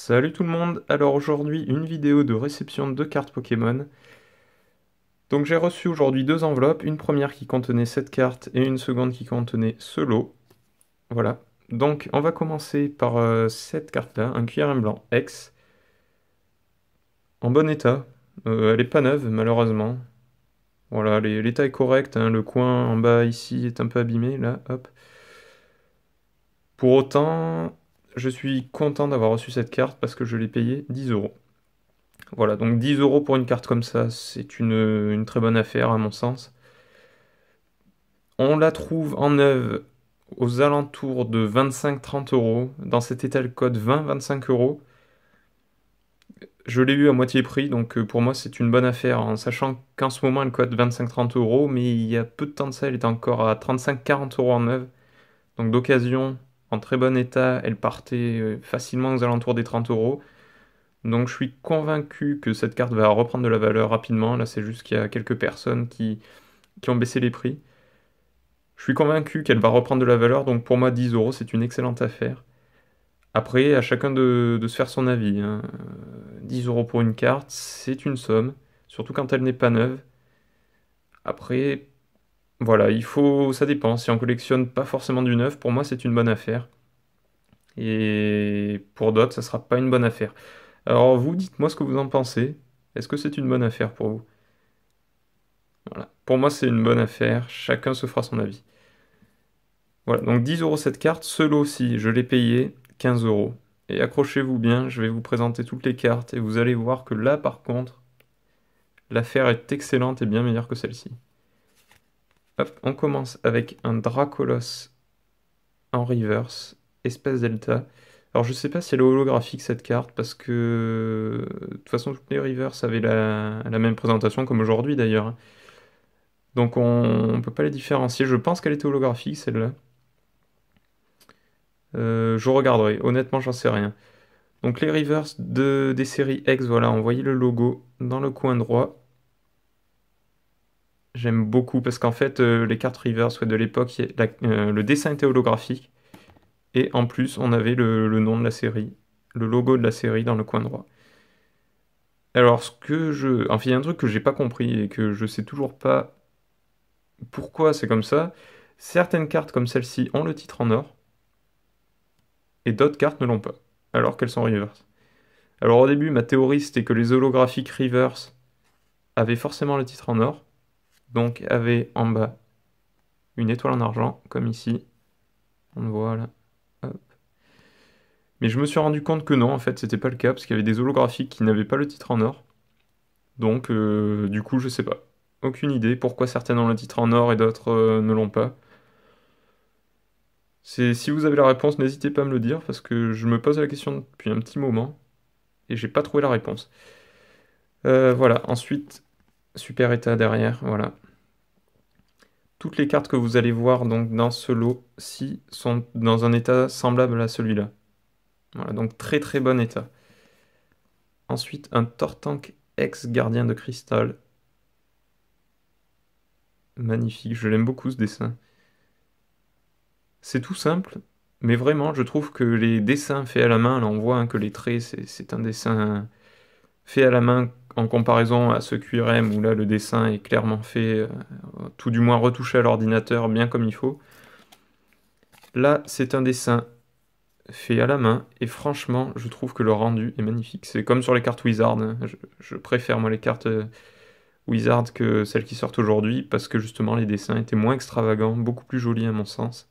Salut tout le monde, alors aujourd'hui une vidéo de réception de cartes Pokémon. Donc j'ai reçu aujourd'hui deux enveloppes, une première qui contenait 7 cartes et une seconde qui contenait ce lot. Voilà, donc on va commencer par cette carte-là, un QRM blanc X, en bon état. Elle est pas neuve malheureusement. Voilà, l'état est correct, hein, le coin en bas ici est un peu abîmé, là, hop. Pour autant, je suis content d'avoir reçu cette carte parce que je l'ai payée 10 euros. Voilà, donc 10 euros pour une carte comme ça, c'est une très bonne affaire à mon sens. On la trouve en neuve aux alentours de 25-30 euros. Dans cet état, le code 20-25 euros. Je l'ai eu à moitié prix, donc pour moi c'est une bonne affaire, en sachant qu'en ce moment elle cote 25-30 euros, mais il y a peu de temps de ça, elle était encore à 35-40 euros en neuve. Donc d'occasion, en très bon état, elle partait facilement aux alentours des 30 euros. Donc je suis convaincu que cette carte va reprendre de la valeur rapidement. Là, c'est juste qu'il y a quelques personnes qui ont baissé les prix. Je suis convaincu qu'elle va reprendre de la valeur, donc pour moi 10 euros, c'est une excellente affaire. Après, à chacun de se faire son avis, hein. 10 euros pour une carte, c'est une somme, surtout quand elle n'est pas neuve. Après, voilà, ça dépend. Si on collectionne pas forcément du neuf, pour moi c'est une bonne affaire. Et pour d'autres, ça sera pas une bonne affaire. Alors vous, dites-moi ce que vous en pensez. Est-ce que c'est une bonne affaire pour vous? Voilà. Pour moi, c'est une bonne affaire. Chacun se fera son avis. Voilà, donc 10 euros cette carte. Ce lot aussi, je l'ai payé 15 euros. Et accrochez-vous bien, je vais vous présenter toutes les cartes et vous allez voir que là, par contre, l'affaire est excellente et bien meilleure que celle-ci. Hop, on commence avec un Dracolos en reverse, espèce Delta. Alors je sais pas si elle est holographique cette carte parce que de toute façon toutes les reverse avaient la même présentation comme aujourd'hui d'ailleurs, hein. Donc on peut pas les différencier. Je pense qu'elle était holographique celle-là. Je regarderai. Honnêtement, j'en sais rien. Donc les reverse des séries X, voilà, on voyait le logo dans le coin droit. J'aime beaucoup parce qu'en fait, les cartes reverse ouais, de l'époque, le dessin était holographique. Et en plus, on avait le nom de la série, le logo de la série dans le coin droit. Alors, enfin, il y a un truc que j'ai pas compris et que je sais toujours pas pourquoi c'est comme ça. Certaines cartes comme celle-ci ont le titre en or et d'autres cartes ne l'ont pas, alors qu'elles sont reverse. Alors au début, ma théorie c'était que les holographiques reverse avaient forcément le titre en or, donc avaient en bas une étoile en argent, comme ici. On le voit là. Hop. Mais je me suis rendu compte que non, en fait, c'était pas le cas, parce qu'il y avait des holographiques qui n'avaient pas le titre en or. Donc, du coup, je sais pas. Aucune idée pourquoi certaines ont le titre en or et d'autres ne l'ont pas. Si vous avez la réponse, n'hésitez pas à me le dire, parce que je me pose la question depuis un petit moment, et j'ai pas trouvé la réponse. Voilà, ensuite, super état derrière, voilà. Toutes les cartes que vous allez voir donc dans ce lot-ci sont dans un état semblable à celui-là. Voilà, donc très très bon état. Ensuite, un Tortank ex-gardien de cristal. Magnifique, je l'aime beaucoup ce dessin. C'est tout simple, mais vraiment, je trouve que les dessins faits à la main, là on voit hein, que les traits, c'est un dessin fait à la main en comparaison à ce QRM où là le dessin est clairement fait, tout du moins retouché à l'ordinateur bien comme il faut. Là, c'est un dessin fait à la main, et franchement, je trouve que le rendu est magnifique. C'est comme sur les cartes Wizard, hein. Je préfère moi les cartes Wizard que celles qui sortent aujourd'hui, parce que justement les dessins étaient moins extravagants, beaucoup plus jolis à mon sens.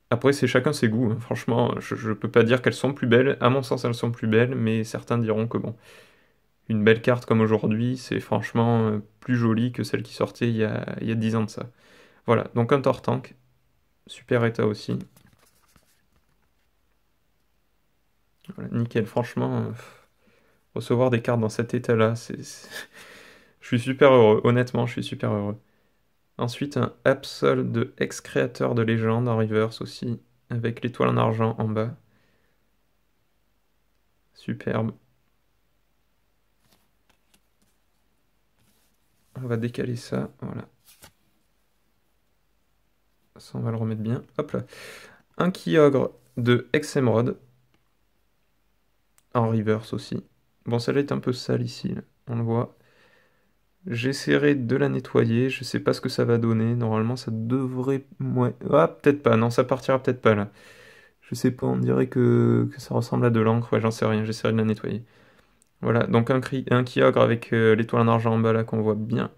Après, c'est chacun ses goûts, hein. Franchement, je peux pas dire qu'elles sont plus belles. À mon sens, elles sont plus belles, mais certains diront que bon, une belle carte comme aujourd'hui, c'est franchement plus joli que celle qui sortait il y a 10 ans de ça. Voilà, donc un Tortank, super état aussi. Voilà, nickel, franchement, recevoir des cartes dans cet état-là, je suis super heureux, honnêtement, je suis super heureux. Ensuite, un Absol de ex-créateur de légende en reverse aussi, avec l'étoile en argent en bas. Superbe. On va décaler ça, voilà. Ça, on va le remettre bien. Hop là. Un Kyogre de ex-émeraude. en reverse aussi. Bon, celle-là est un peu sale ici, là, on le voit. J'essaierai de la nettoyer, je sais pas ce que ça va donner. Normalement, ça devrait... Ouais. Ah, peut-être pas, non, ça partira peut-être pas là. Je sais pas, on dirait que ça ressemble à de l'encre, ouais, j'en sais rien, j'essaierai de la nettoyer. Voilà, donc un Kyogre avec l'étoile en argent en bas là qu'on voit bien.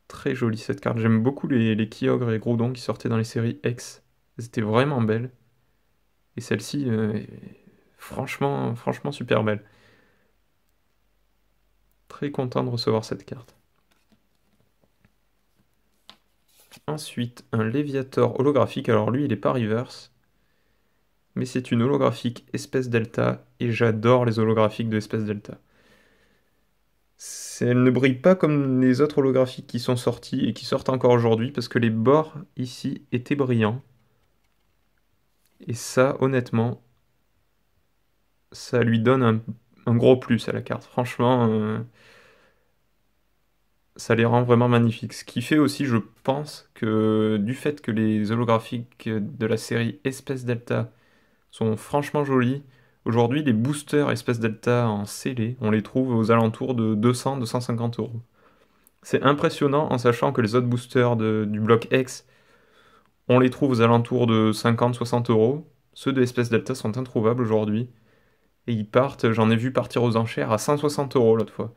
Très jolie cette carte. J'aime beaucoup les Kyogre et Groudon qui sortaient dans les séries X. C'était vraiment belle. Et celle-ci, franchement super belle. Très content de recevoir cette carte. Ensuite, un Léviator holographique. Alors lui, il est pas reverse. Mais c'est une holographique espèce delta. Et j'adore les holographiques de espèce delta. Elle ne brille pas comme les autres holographiques qui sont sortis et qui sortent encore aujourd'hui. Parce que les bords ici étaient brillants. Et ça, honnêtement, ça lui donne un gros plus à la carte. Franchement, ça les rend vraiment magnifiques. Ce qui fait aussi, je pense, que du fait que les holographiques de la série Espèce Delta sont franchement jolis, aujourd'hui, les boosters Espèce Delta en scellé, on les trouve aux alentours de 200-250 euros. C'est impressionnant en sachant que les autres boosters du bloc X, on les trouve aux alentours de 50-60 euros. Ceux de Espèce Delta sont introuvables aujourd'hui. Et ils partent, j'en ai vu partir aux enchères à 160 euros l'autre fois.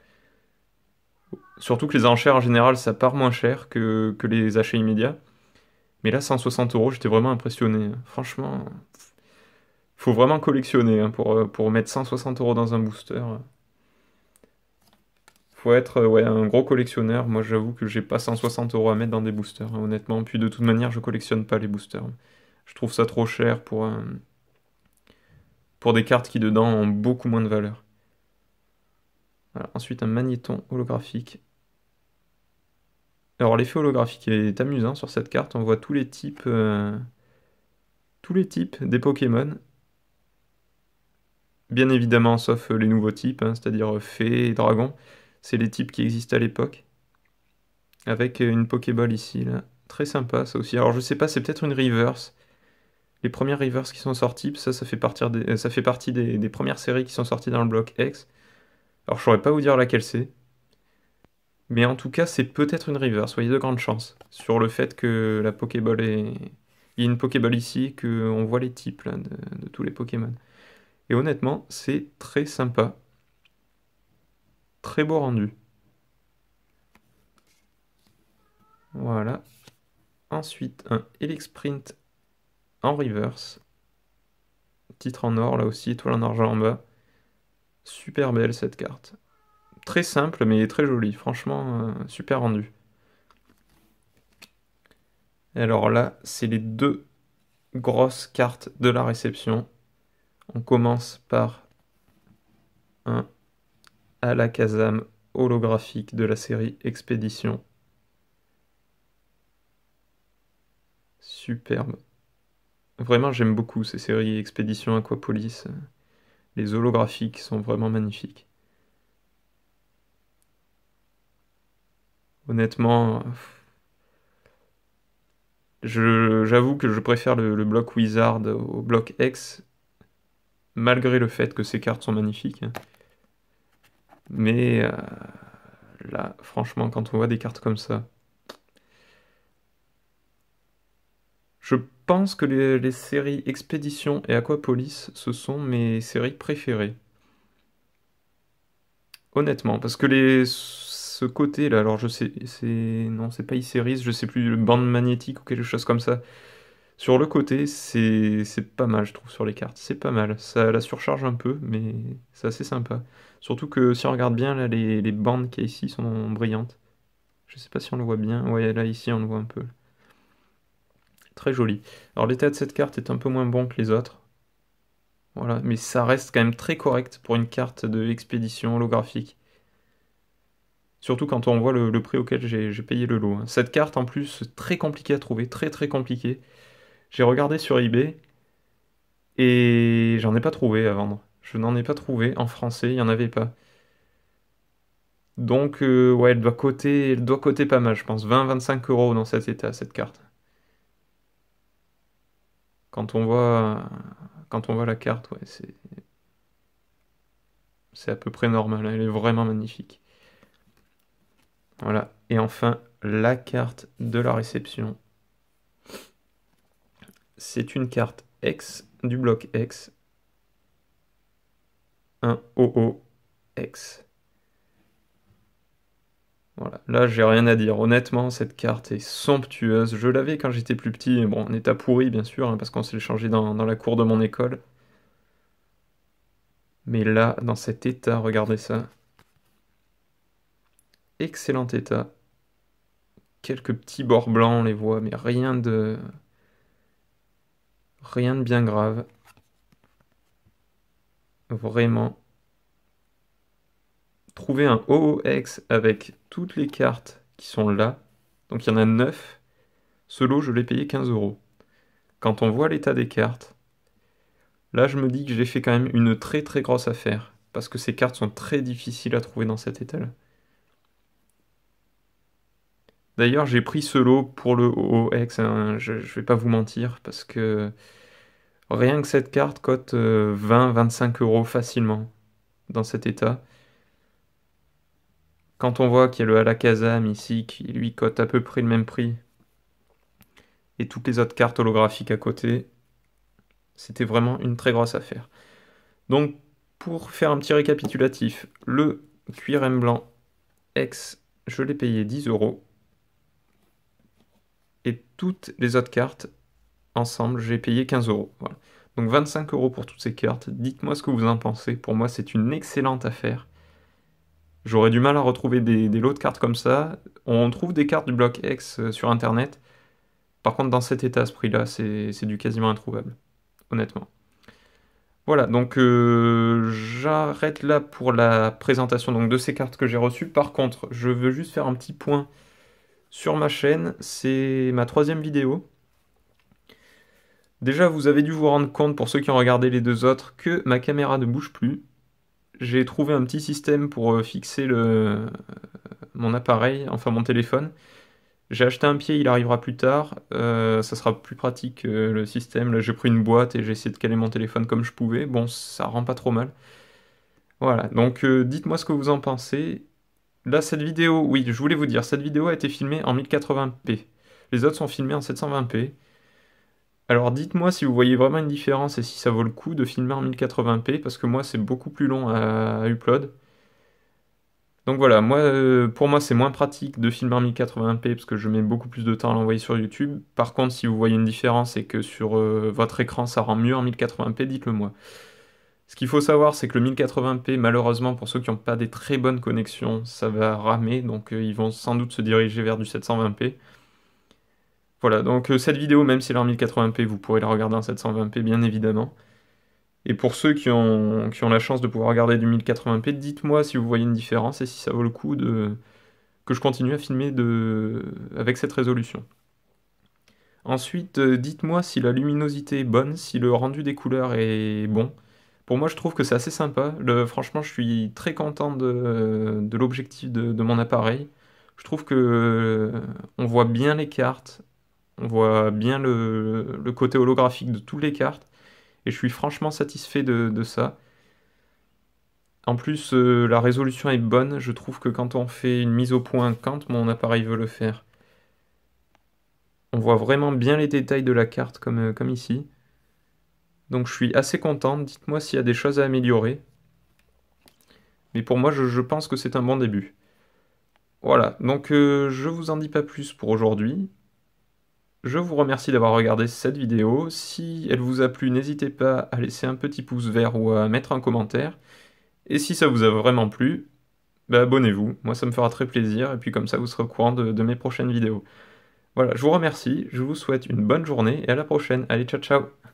Surtout que les enchères en général ça part moins cher que les achats immédiats. Mais là 160 euros, j'étais vraiment impressionné. Franchement, faut vraiment collectionner hein, pour mettre 160 euros dans un booster. Faut être ouais, un gros collectionneur. Moi j'avoue que j'ai pas 160 euros à mettre dans des boosters, hein, honnêtement. Puis de toute manière je collectionne pas les boosters. Je trouve ça trop cher pour des cartes qui dedans ont beaucoup moins de valeur. Voilà. Ensuite un magnéton holographique. Alors l'effet holographique est amusant sur cette carte, on voit tous les types des Pokémon, bien évidemment sauf les nouveaux types, hein, c'est-à-dire fée et dragon, c'est les types qui existaient à l'époque, avec une Pokéball ici, là. Très sympa ça aussi. Alors je sais pas, c'est peut-être une reverse, les premières reverses qui sont sorties, ça ça fait partie des premières séries qui sont sorties dans le bloc X. Alors je saurais pas vous dire laquelle c'est, mais en tout cas c'est peut-être une reverse, soyez de grandes chances, sur le fait que la Pokéball est... Il y a une Pokéball ici, qu'on voit les types là, de tous les Pokémon. Et honnêtement, c'est très sympa. Très beau rendu. Voilà. Ensuite, un Sprint en reverse. Titre en or, là aussi, étoile en argent en bas. Super belle cette carte. Très simple, mais très jolie. Franchement, super rendu. Et alors là, c'est les deux grosses cartes de la réception. On commence par un Alakazam holographique de la série Expédition. Superbe. Vraiment, j'aime beaucoup ces séries Expédition Aquapolis. Les holographiques sont vraiment magnifiques. Honnêtement, j'avoue que je préfère le bloc Wizard au bloc X, malgré le fait que ces cartes sont magnifiques. Mais là, franchement, quand on voit des cartes comme ça, je pense que les séries Expédition et Aquapolis, ce sont mes séries préférées. Honnêtement, parce que ce côté-là, alors je sais, non, c'est pas E-Series, je sais plus, le bande magnétique ou quelque chose comme ça. Sur le côté, c'est pas mal, je trouve, sur les cartes. C'est pas mal. Ça la surcharge un peu, mais c'est assez sympa. Surtout que si on regarde bien, là, les bandes qu'il y a ici sont brillantes. Je sais pas si on le voit bien. Ouais, là, ici, on le voit un peu. Très joli. Alors, l'état de cette carte est un peu moins bon que les autres. Voilà, mais ça reste quand même très correct pour une carte de expédition holographique. Surtout quand on voit le prix auquel j'ai payé le lot, hein. Cette carte, en plus, très compliquée à trouver, très très compliquée. J'ai regardé sur eBay. Et j'en ai pas trouvé à vendre. Je n'en ai pas trouvé en français, il n'y en avait pas. Donc, ouais, elle doit coter pas mal, je pense. 20-25 euros dans cet état, cette carte. Quand on voit, quand on voit la carte, ouais, C'est à peu près normal, elle est vraiment magnifique. Voilà. Et enfin, la carte de la réception. C'est une carte X du bloc X. Un OOX. Voilà, là j'ai rien à dire. Honnêtement, cette carte est somptueuse. Je l'avais quand j'étais plus petit, bon, en état pourri bien sûr, hein, parce qu'on s'est changé dans la cour de mon école. Mais là, dans cet état, regardez ça. Excellent état. Quelques petits bords blancs, on les voit, mais rien de bien grave. Vraiment. Trouver un OOX avec toutes les cartes qui sont là. Donc il y en a 9. Ce lot, je l'ai payé 15 euros. Quand on voit l'état des cartes, là je me dis que j'ai fait quand même une très très grosse affaire. Parce que ces cartes sont très difficiles à trouver dans cet état-là. D'ailleurs, j'ai pris ce lot pour le OOX, hein, je vais pas vous mentir, parce que rien que cette carte cote 20-25 euros facilement dans cet état. Quand on voit qu'il y a le Alakazam ici qui lui cote à peu près le même prix, et toutes les autres cartes holographiques à côté, c'était vraiment une très grosse affaire. Donc, pour faire un petit récapitulatif, le cuir M blanc X, je l'ai payé 10 euros. Et toutes les autres cartes, ensemble, j'ai payé 15 euros. Voilà. Donc 25 euros pour toutes ces cartes. Dites-moi ce que vous en pensez. Pour moi, c'est une excellente affaire. J'aurais du mal à retrouver des lots de cartes comme ça. On trouve des cartes du bloc X sur Internet. Par contre, dans cet état, à ce prix-là, c'est du quasiment introuvable. Honnêtement. Voilà, donc j'arrête là pour la présentation donc, de ces cartes que j'ai reçues. Par contre, je veux juste faire un petit point sur ma chaîne. C'est ma 3e vidéo. Déjà, vous avez dû vous rendre compte, pour ceux qui ont regardé les 2 autres, que ma caméra ne bouge plus. J'ai trouvé un petit système pour fixer mon appareil, enfin mon téléphone. J'ai acheté un pied, il arrivera plus tard. Ça sera plus pratique le système. Là, j'ai pris une boîte et j'ai essayé de caler mon téléphone comme je pouvais. Bon, ça rend pas trop mal. Voilà, donc dites-moi ce que vous en pensez. Là, cette vidéo, oui, je voulais vous dire, cette vidéo a été filmée en 1080p. Les autres sont filmés en 720p. Alors dites-moi si vous voyez vraiment une différence et si ça vaut le coup de filmer en 1080p, parce que moi c'est beaucoup plus long à upload. Donc voilà, pour moi c'est moins pratique de filmer en 1080p parce que je mets beaucoup plus de temps à l'envoyer sur YouTube. Par contre, si vous voyez une différence et que sur votre écran ça rend mieux en 1080p, dites-le moi. Ce qu'il faut savoir, c'est que le 1080p, malheureusement, pour ceux qui n'ont pas des très bonnes connexions, ça va ramer, donc ils vont sans doute se diriger vers du 720p. Voilà, donc cette vidéo, même si elle est en 1080p, vous pourrez la regarder en 720p, bien évidemment. Et pour ceux qui ont la chance de pouvoir regarder du 1080p, dites-moi si vous voyez une différence et si ça vaut le coup que je continue à filmer avec cette résolution. Ensuite, dites-moi si la luminosité est bonne, si le rendu des couleurs est bon. Pour moi, je trouve que c'est assez sympa. Franchement, je suis très content de l'objectif de mon appareil. Je trouve que on voit bien les cartes, on voit bien le côté holographique de toutes les cartes. Et je suis franchement satisfait de ça. En plus, la résolution est bonne. Je trouve que quand on fait une mise au point, quand mon appareil veut le faire, on voit vraiment bien les détails de la carte comme ici. Donc je suis assez content. Dites-moi s'il y a des choses à améliorer. Mais pour moi, je pense que c'est un bon début. Voilà, donc je vous en dis pas plus pour aujourd'hui. Je vous remercie d'avoir regardé cette vidéo. Si elle vous a plu, n'hésitez pas à laisser un petit pouce vert ou à mettre un commentaire. Et si ça vous a vraiment plu, bah abonnez-vous, moi ça me fera très plaisir, et puis comme ça vous serez au courant de mes prochaines vidéos. Voilà, je vous remercie, je vous souhaite une bonne journée, et à la prochaine. Allez, ciao ciao!